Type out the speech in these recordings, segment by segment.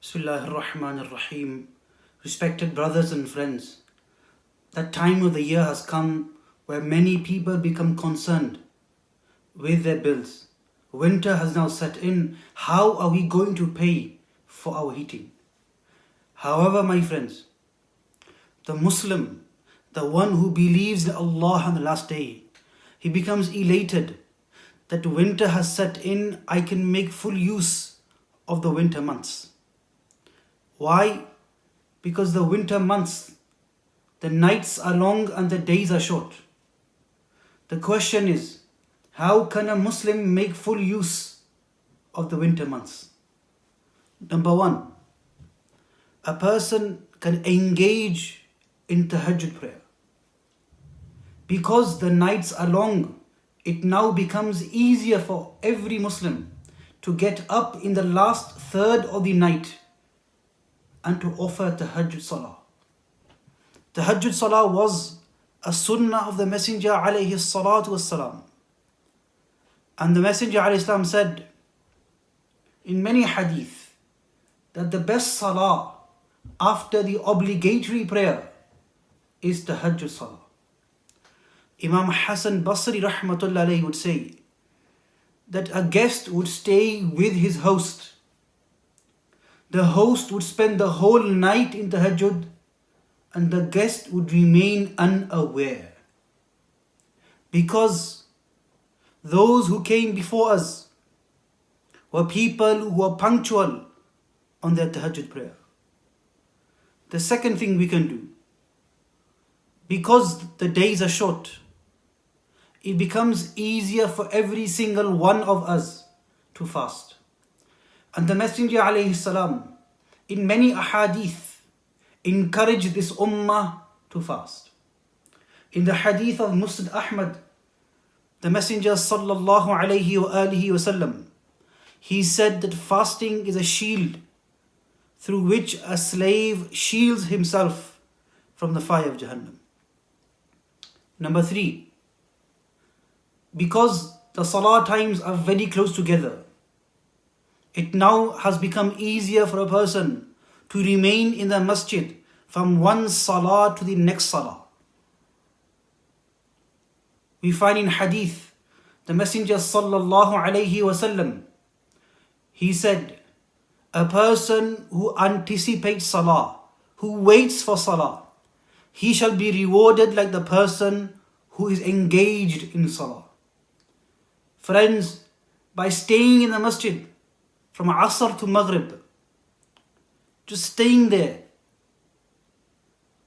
Bismillahir Rahmanir Rahim. Respected brothers and friends, that time of the year has come where many people become concerned with their bills. Winter has now set in. How are we going to pay for our heating? However, my friends, the Muslim, the one who believes in Allah on the last day, he becomes elated that winter has set in. I can make full use of the winter months. Why? Because the winter months, the nights are long and the days are short. The question is, how can a Muslim make full use of the winter months? Number one, a person can engage in tahajjud prayer. Because the nights are long, it now becomes easier for every Muslim to get up in the last third of the night and to offer tahajjud salah. Tahajjud salah was a sunnah of the Messenger alayhi salatu wassalam. And the Messenger alayhi salam said in many hadith that the best salah after the obligatory prayer is tahajjud salah. Imam Hassan Basri rahmatullah alayhi would say that a guest would stay with his host. The host would spend the whole night in tahajjud and the guest would remain unaware. Because those who came before us were people who were punctual on their tahajjud prayer. The second thing we can do, because the days are short, it becomes easier for every single one of us to fast. And the Messenger alayhi salam, in many ahadith, encouraged this ummah to fast. In the hadith of Musnad Ahmad, the Messenger sallallahu alayhi wa alihi wasallam, he said that fasting is a shield through which a slave shields himself from the fire of Jahannam. Number three, because the salah times are very close together, it now has become easier for a person to remain in the masjid from one salah to the next salah. We find in hadith, the Messenger sallallahu alayhi wasallam, he said, a person who anticipates salah, who waits for salah, he shall be rewarded like the person who is engaged in salah. Friends, by staying in the masjid from Asr to Maghrib, just staying there,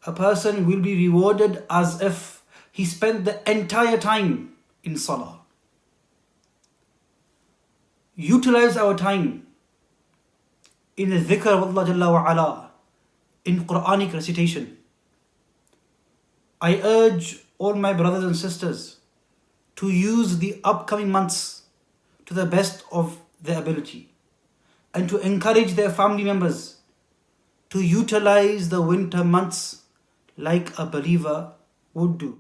a person will be rewarded as if he spent the entire time in salah. Utilize our time in the dhikr of Allah Jalla wa Ala, in Quranic recitation. I urge all my brothers and sisters to use the upcoming months to the best of their ability and to encourage their family members to utilize the winter months like a believer would do.